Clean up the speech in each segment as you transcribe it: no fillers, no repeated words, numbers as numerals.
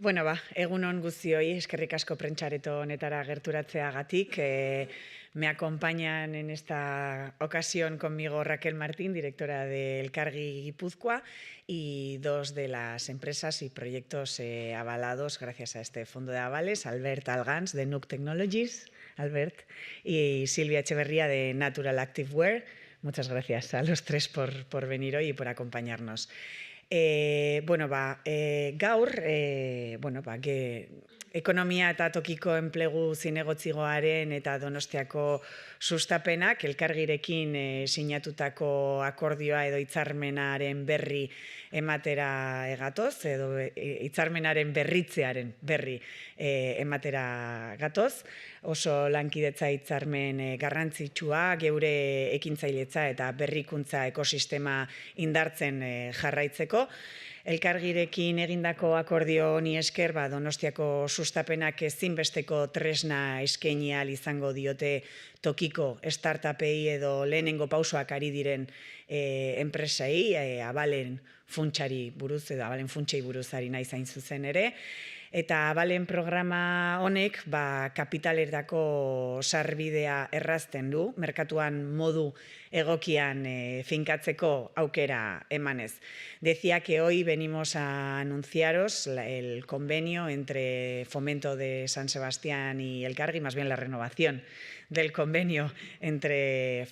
Egunon guztioi, eskerrik asko prentsareto honetara gerturatzeagatik. Me acompañan en esta ocasión conmigo Raquel Martín, directora de Elkargi Guipúzcoa, y dos de las empresas y proyectos avalados gracias a este fondo de avales, Albert Algans, de Nuuk Technologies, Albert, y Silvia Echeverría, de Natural Active Wear. Muchas gracias a los tres por venir hoy y por acompañarnos. Gaur, ekonomia eta tokiko enplegu zinegotzigoaren eta Donostiako sustapenak elkargirekin sinatutako akordioa edo hitzarmenaren berri ematera gatoz, edo hitzarmenaren berritzearen berri ematera gatoz. Oso lankidetza hitzarmen garrantzitsua, geure ekintzailetza eta berrikuntza ekosistema indartzen jarraitzeko. Elkargirekin egindako akordio honi esker, Donostiako sustapenak ezinbesteko tresna eskaini ahal izango diote tokiko startupei edo lehenengo pausoak ari diren enpresei, abalen funtsari buruz edo abalen funtsei buruz ari naiz hain zuzen ere. Eta abalen programa honek kapitalerako sarbidea errazten du, merkatuan modu egokian finkatzeko aukera emanez. Decía que hoy venimos a anunciaros el convenio entre Fomento de San Sebastián y Elkargi, más bien la renovación del convenio entre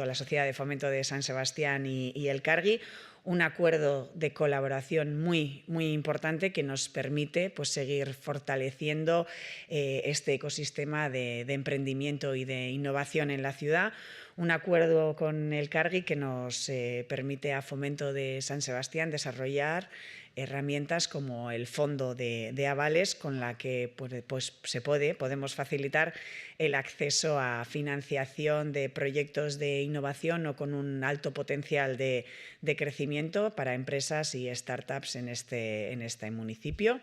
la Sociedad de Fomento de San Sebastián y Elkargi, un acuerdo de colaboración muy importante que nos permite seguir fortaleciendo este ecosistema de emprendimiento y de innovación en la ciudad. Un acuerdo con Elkargi que nos permite a Fomento de San Sebastián desarrollar herramientas como el fondo de avales, con la que podemos facilitar el acceso a financiación de proyectos de innovación o con un alto potencial de crecimiento para empresas y startups en este municipio.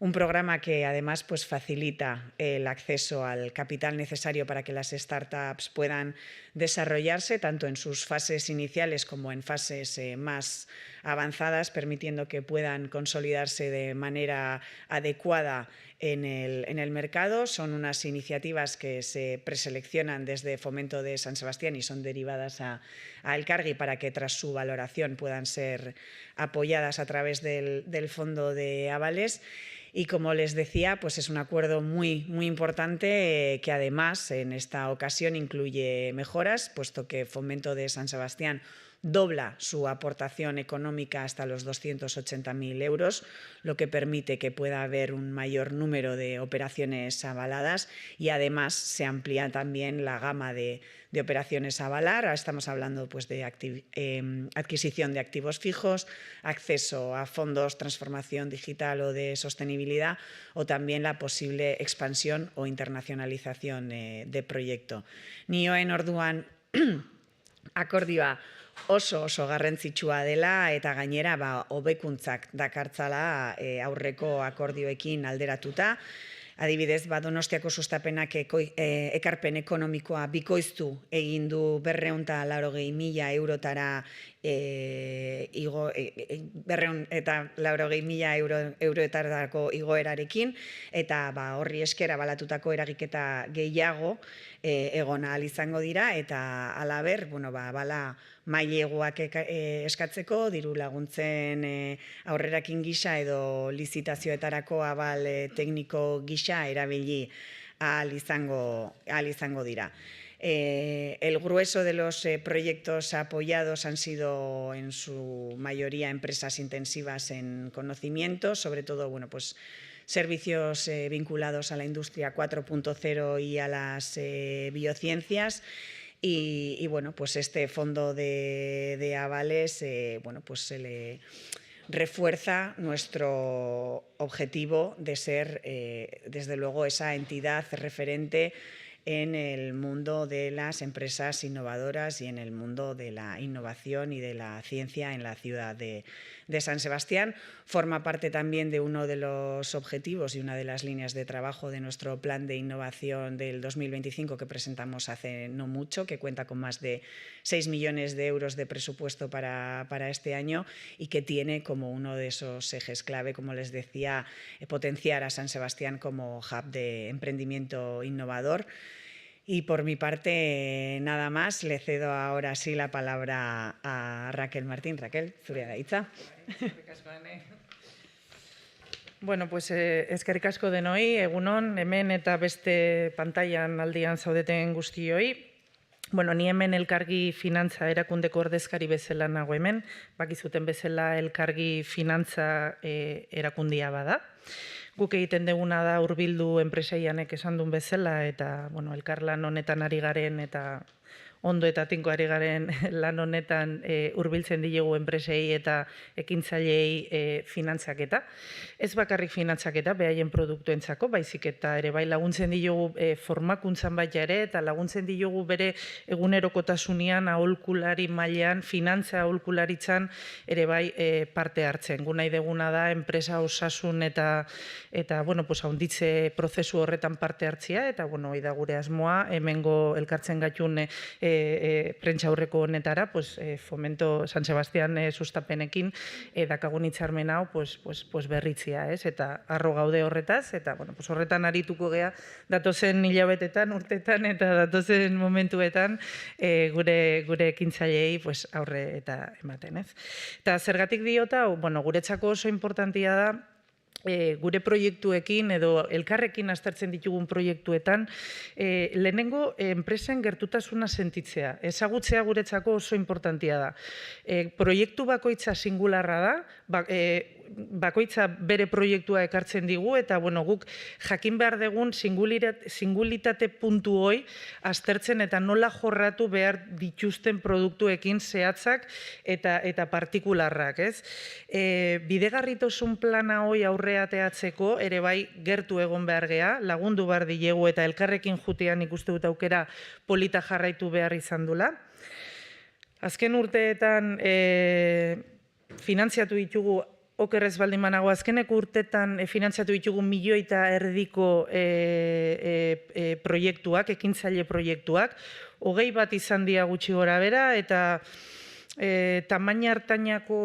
Un programa que además facilita el acceso al capital necesario para que las startups puedan desarrollarse tanto en sus fases iniciales como en fases más avanzadas, permitiendo que puedan consolidarse de manera adecuada en el mercado. Son unas iniciativas que se preseleccionan desde Fomento de San Sebastián y son derivadas a Elkargi para que tras su valoración puedan ser apoyadas a través del fondo de avales. Y como les decía, es un acuerdo muy importante que además en esta ocasión incluye mejoras, puesto que Fomento de San Sebastián dobla su aportación económica hasta los 280.000 euros, lo que permite que pueda haber un mayor número de operaciones avaladas y además se amplía también la gama de operaciones a avalar. Ahora estamos hablando de adquisición de activos fijos, acceso a fondos, transformación digital o de sostenibilidad, o también la posible expansión o internacionalización de proyecto. Nioen orduan akordioa oso garrantzitsua dela eta gainera hobekuntzak dakartzala aurreko akordioekin alderatuta. Adibidez, Donostiako sustapenak ekarpen ekonomikoa bikoiztu egin du 280.000 eurotara euroetarako igoerarekin, eta horri esker abalatutako eragiketa gehiago egon ahal izango dira, eta halaber, abala maileguak eskatzeko, diru laguntzen aurrerakin gisa edo lizitazioetarako abal tekniko gisa erabili ahal izango dira. El grueso de los proyectos apoyados han sido en su mayoría empresas intensivas en conocimiento, sobre todo servicios vinculados a la industria 4.0 y a las biociencias. Y este fondo de avales se le refuerza nuestro objetivo de ser, desde luego, esa entidad referente en el mundo de las empresas innovadoras y en el mundo de la innovación y de la ciencia en la ciudad de de San Sebastián. Forma parte también de uno de los objetivos y una de las líneas de trabajo de nuestro plan de innovación del 2025 que presentamos hace no mucho, que cuenta con más de 6 millones de euros de presupuesto para este año y que tiene como uno de esos ejes clave, como les decía, potenciar a San Sebastián como hub de emprendimiento innovador. Y por mi parte, nada más, le cedo ahora sí la palabra a Raquel Martín. Raquel, zurea da hitza. Bueno, pues eskerrik asko denoi, egunon, hemen eta beste pantailan aldian zaudeten guztioi. Bueno, ni hemen Elkargi Finantza erakundeko ordezkari bezala nago hemen, bakizuten bezala Elkargi Finantza erakundia bada. Guk egiten duguna da hurbildu enpreseianek esan duen bezala eta elkarlan honetan ari garen eta ondo eta tinko ari garen lan honetan hurbiltzen diogu enpresei eta ekintzailei finantzaketa. Ez bakarrik finantzaketa, behaien produktuentzako, baizik eta ere bai laguntzen diogu formakuntzan baita ere eta laguntzen diogu bere egunerokotasunean aholkulari mailean, finantza aholkularitzan ere bai parte hartzen. Gu nahi deguna da enpresa osasun eta handitze prozesu horretan parte hartzia eta hori da gure asmoa, hemengo elkartzen gaitun prentsaurreko honetara, Fomento San Sebastián sustapenekin dakagun hitzarmen hau berritzia, eta harro gaude horretaz, eta horretan arituko gea datozen hilabetetan, urtetan eta datozen momentuetan gure ekintzailei aurre eta ematen, ez? Eta zergatik diota, guretzako oso importantia da, gure proiektuekin edo elkarrekin aztertzen ditugun proiektuetan lehenengo enpresen gertutasuna sentitzea. Ezagutzea guretzako oso importantia da. Proiektu bakoitza singularra da, bakoitza bere proiektua ekartzen digu eta guk jakin behar dugun singulitate puntu hoi aztertzen eta nola jorratu behar dituzten produktuekin zehatzak eta partikularrak. Bidegarritasun plana hoi aurrea ateatzeko ere bai gertu egon behar gea, lagundu behar dilegu eta elkarrekin jutean ikuste dut aukera polita jarraitu behar izan dula. Azken urteetan finantziatu ditugu okerrez baldin banago, azkeneko urtetan finantziatu ditugu 1,5 milioi proiektuak, ekintzaile proiektuak, 21 izan dira gutxi gora bera, eta tamaina hartainako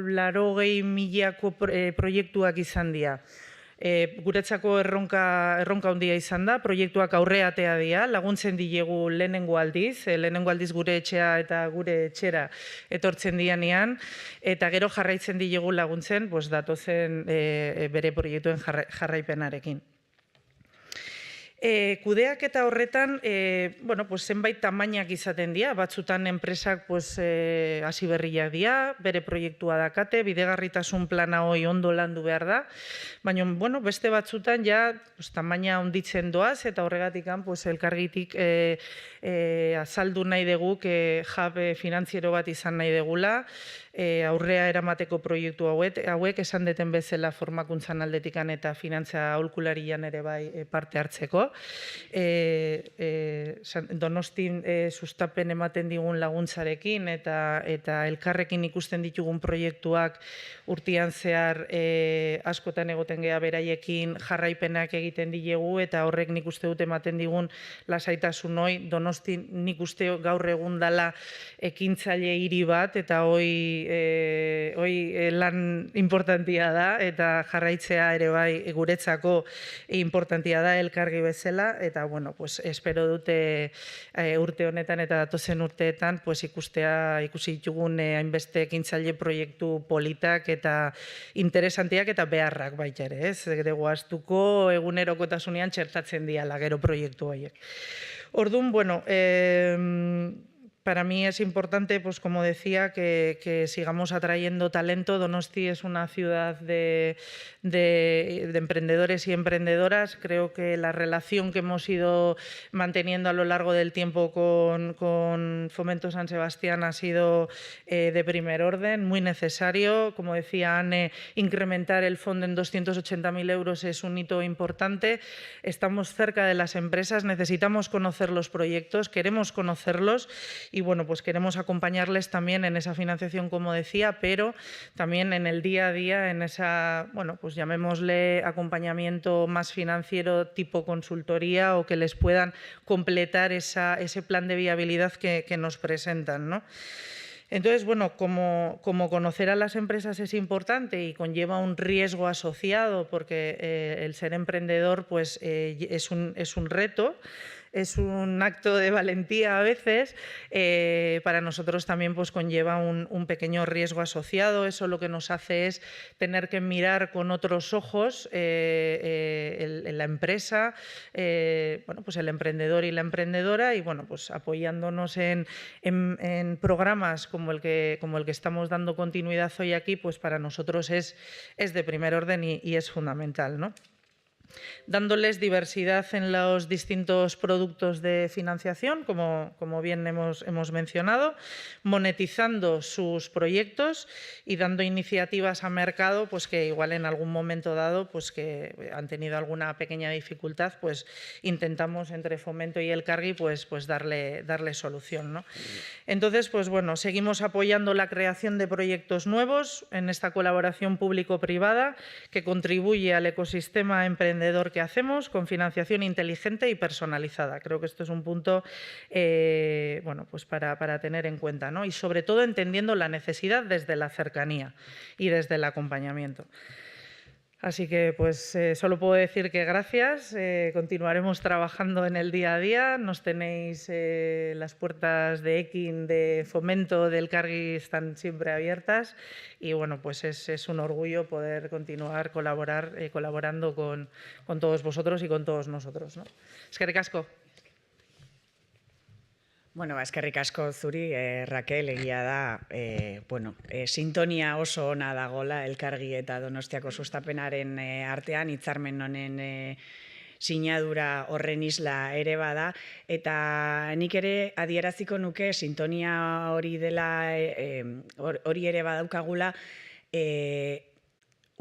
80.000 proiektuak izan dira. Guretzako erronka handia izan da, proiektuak aurreatea dira, laguntzen dilegu lehenengo aldiz gure etxea eta gure etxera etortzen dianean, eta gero jarraitzen dilegu laguntzen datozen bere proiektuen jarraipenarekin. Kudeaketa horretan, zenbait tamainak izaten dira, batzutan enpresak hasi berriak dira, bere proiektua dakate, bidegarritasun plana hoi ondo landu behar da, baina beste batzutan ja tamaina handitzen doaz eta horregatik elkargitik azaldu nahi dugu jabe finantziero bat izan nahi degula, aurrea eramateko proiektu hauek esan deten bezala formakuntzan aldetikan eta finantza aholkularian ere bai parte hartzeko. Donostin sustapen ematen digun laguntzarekin eta elkarrekin ikusten ditugun proiektuak urtean zehar askotan egoten gea beraiekin jarraipenak egiten dilegu eta horrek nik uste dut ematen digun lasaitasun hoi. Donostin nik uste gaur egun dala ekintzaile hiri bat eta hoi lan importantia da eta jarraitzea ere bai guretzako importantia da elkargi bezala eta espero dute urte honetan eta datozen urteetan ikusi ditugun hainbeste ekintzaile proiektu politak eta interesantiak eta beharrak baita ere, ez? Dugu astuko egunerokotasunean txertatzen diala gero proiektu horiek. Orduan, para mí es importante, como decía, que sigamos atrayendo talento. Donosti es una ciudad de emprendedores y emprendedoras. Creo que la relación que hemos ido manteniendo a lo largo del tiempo con Fomento San Sebastián ha sido de primer orden, muy necesario. Como decía Anne, incrementar el fondo en 280.000 euros es un hito importante. Estamos cerca de las empresas, necesitamos conocer los proyectos, queremos conocerlos y bueno, pues queremos acompañarles también en esa financiación, como decía, pero también en el día a día, en esa, bueno, pues llamémosle acompañamiento más financiero tipo consultoría o que les puedan completar ese plan de viabilidad que nos presentan, ¿no? Entonces, bueno, como conocer a las empresas es importante y conlleva un riesgo asociado, porque el ser emprendedor pues, es un reto, es un acto de valentía a veces, para nosotros también pues, conlleva un pequeño riesgo asociado. Eso lo que nos hace es tener que mirar con otros ojos la empresa, bueno, pues el emprendedor y la emprendedora, y bueno, pues apoyándonos en programas como el que estamos dando continuidad hoy aquí, pues para nosotros es de primer orden y es fundamental, ¿no? Dándoles diversidad en los distintos productos de financiación, como bien hemos mencionado, monetizando sus proyectos y dando iniciativas a mercado pues que igual en algún momento dado pues que han tenido alguna pequeña dificultad, pues intentamos entre Fomento y Elkargi pues darle solución, ¿no? Entonces, pues bueno, seguimos apoyando la creación de proyectos nuevos en esta colaboración público-privada que contribuye al ecosistema emprendedor que hacemos con financiación inteligente y personalizada. Creo que esto es un punto bueno, pues para tener en cuenta, ¿no? Y sobre todo entendiendo la necesidad desde la cercanía y desde el acompañamiento. Así que pues solo puedo decir que gracias, continuaremos trabajando en el día a día, nos tenéis las puertas de Ekin, de Fomento, del Elkargi están siempre abiertas y bueno, pues es un orgullo poder continuar colaborando con todos vosotros y con todos nosotros, ¿no? Eskerrik asko. Bueno, eskerrik asko zuri, Raquel, egia da, bueno, sintonia oso ona dagola Elkargi eta Donostiako sustapenaren artean, hitzarmen honen sinadura horren isla ere bada, eta nik ere adieraziko nuke sintonia hori dela, hori ere badaukagula,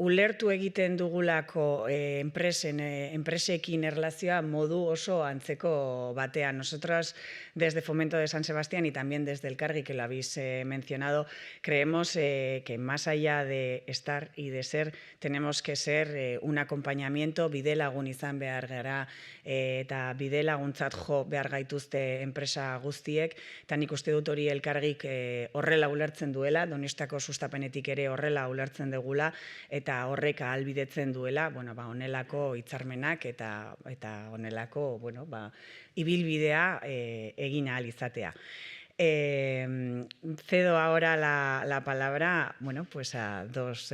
ulertu egiten dugulako enpresekin erlazioa modu oso antzeko batean. Nosotros, desde Fomento de San Sebastián y también desde Elkargi, que lo habéis mencionado, creemos que más allá de estar y de ser, tenemos que ser un acompañamiento, bidelagun izan behar gara, eta bidelaguntzat jo behar gaituzte enpresa guztiek, eta nik uste dut hori Elkargik horrela ulertzen duela, Donostiako sustapenetik ere horrela ulertzen dugula, eta horrek ahalbidetzen duela, bueno, honelako hitzarmenak eta honelako, bueno, ibilbidea egin ahal izatea. Cedo ahora la palabra, bueno, pues a dos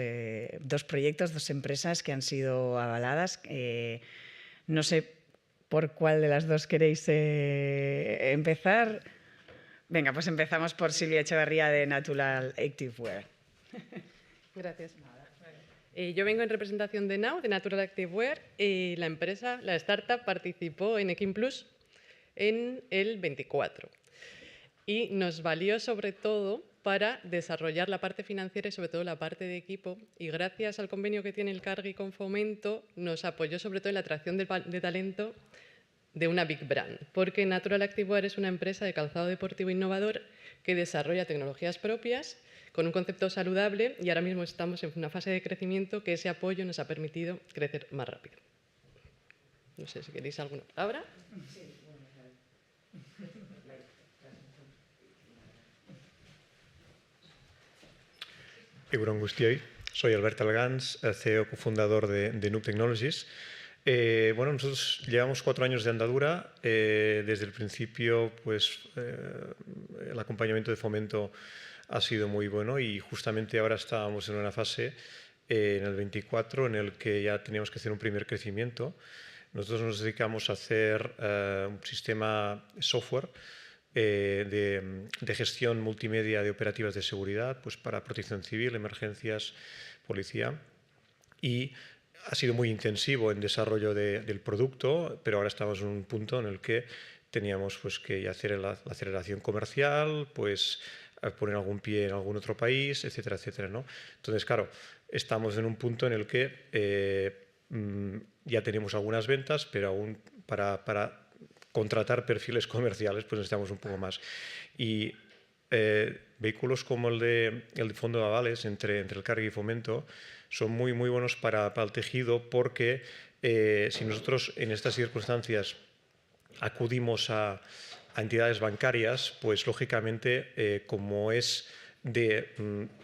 proyectos, dos empresas que han sido avaladas. No sé por cuál de las dos queréis empezar. Venga, pues empezamos por Silvia Echeverría de Natural Activewear. Gracias. Yo vengo en representación de Now, de Natural Activewear, y la empresa, la startup, participó en Ekin Plus en el 24. Y nos valió sobre todo para desarrollar la parte financiera y sobre todo la parte de equipo. Y gracias al convenio que tiene Elkargi con Fomento, nos apoyó sobre todo en la atracción de talento de una big brand. Porque Natural Activewear es una empresa de calzado deportivo innovador que desarrolla tecnologías propias con un concepto saludable y ahora mismo estamos en una fase de crecimiento que ese apoyo nos ha permitido crecer más rápido. No sé si queréis alguna palabra. Egunon guztioi, soy Albert Algans, CEO cofundador de Noob Technologies. Bueno, nosotros llevamos 4 años de andadura. Desde el principio, pues, el acompañamiento de Fomento ha sido muy bueno y justamente ahora estábamos en una fase, en el 24, en el que ya teníamos que hacer un primer crecimiento. Nosotros nos dedicamos a hacer un sistema software de gestión multimedia de operativas de seguridad, pues para protección civil, emergencias, policía. Y ha sido muy intensivo en desarrollo del producto, pero ahora estamos en un punto en el que teníamos pues, que hacer la aceleración comercial, pues poner algún pie en algún otro país, etcétera, etcétera, ¿no? Entonces, claro, estamos en un punto en el que ya tenemos algunas ventas, pero aún para contratar perfiles comerciales, pues necesitamos un poco más. Y vehículos como el de Fondo de Avales, entre el Cargi y Fomento, son muy buenos para el tejido, porque si nosotros en estas circunstancias acudimos a entidades bancarias, pues lógicamente, como es de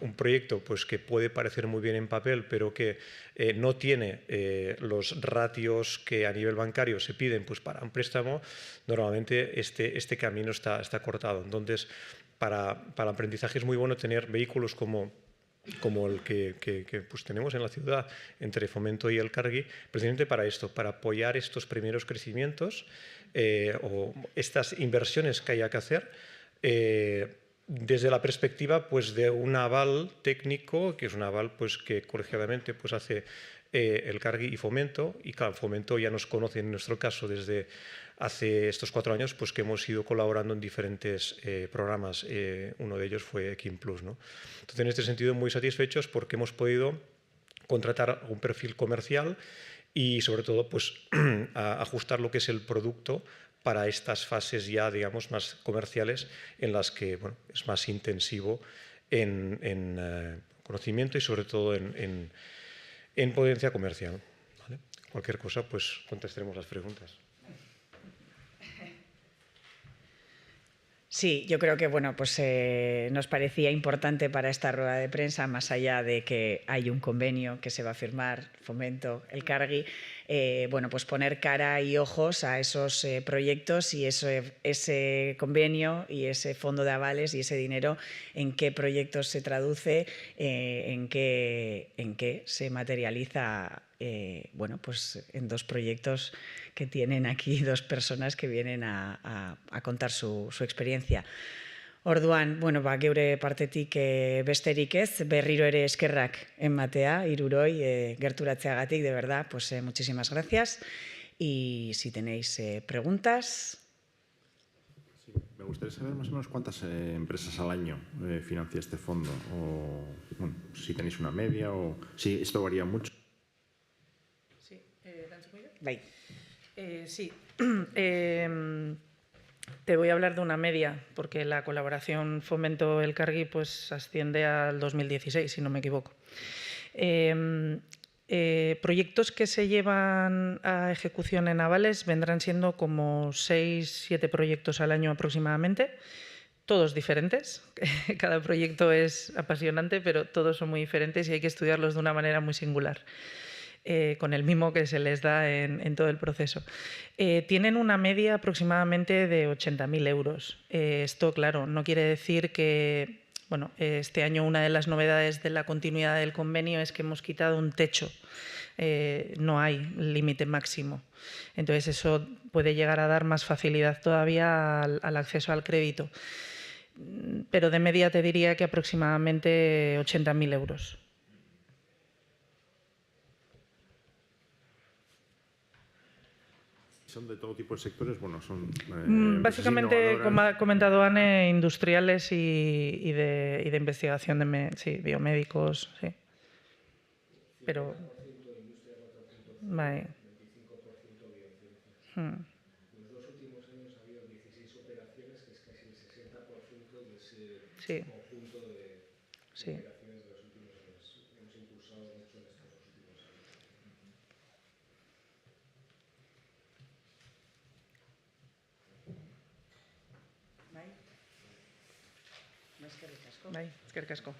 un proyecto pues, que puede parecer muy bien en papel, pero que no tiene los ratios que a nivel bancario se piden pues, para un préstamo, normalmente este camino está cortado. Entonces, para el aprendizaje es muy bueno tener vehículos como el que pues, tenemos en la ciudad entre Fomento y el Cargi, precisamente para esto, para apoyar estos primeros crecimientos o estas inversiones que haya que hacer desde la perspectiva pues, de un aval técnico, que es un aval pues, que colegiadamente pues, hace el Cargi y Fomento, y claro, Fomento ya nos conoce en nuestro caso desde hace estos 4 años, pues que hemos ido colaborando en diferentes programas. Uno de ellos fue Equim Plus, ¿no? Entonces, en este sentido, muy satisfechos porque hemos podido contratar un perfil comercial y, sobre todo, pues, ajustar lo que es el producto para estas fases ya, digamos, más comerciales en las que bueno, es más intensivo en conocimiento y, sobre todo, en potencia comercial. ¿Vale? Cualquier cosa, pues contestaremos las preguntas. Sí, yo creo que bueno, pues nos parecía importante para esta rueda de prensa, más allá de que hay un convenio que se va a firmar, Fomento, el Cargi, bueno, pues poner cara y ojos a esos proyectos y ese convenio y ese fondo de avales y ese dinero, en qué proyectos se traduce, en qué se materializa. Bueno, pues en 2 proyectos que tienen aquí 2 personas que vienen a contar su experiencia. Orduan, bueno, geure partetik besterik ez, berriro ere eskerrak ematea, hiruroi gerturatzeagatik, de verdad, pues muchísimas gracias. Y si tenéis preguntas... Sí, me gustaría saber más o menos cuántas empresas al año financia este fondo, o bueno, si tenéis una media, o si esto varía mucho. Sí, Bai. Sí. Te voy a hablar de una media, porque la colaboración Fomento el Cargi pues asciende al 2016, si no me equivoco. Proyectos que se llevan a ejecución en avales vendrán siendo como 6-7 proyectos al año aproximadamente, todos diferentes. Cada proyecto es apasionante, pero todos son muy diferentes y hay que estudiarlos de una manera muy singular. Con el mimo que se les da en todo el proceso. Tienen una media aproximadamente de 80.000 euros. Esto, claro, no quiere decir que, bueno, este año una de las novedades de la continuidad del convenio es que hemos quitado un techo. No hay límite máximo. Entonces, eso puede llegar a dar más facilidad todavía al acceso al crédito. Pero de media te diría que aproximadamente 80.000 euros. ¿Son de todo tipo de sectores? Bueno, son básicamente, como ha comentado Anne, industriales y de investigación de biomédicos, sí. Pero... Vale. Los 2 últimos años ha habido 16 operaciones, que es casi el 60% de ese conjunto de operaciones de los últimos años. Hemos impulsado mucho en estos 2 últimos años. Bai, eskerrik asko.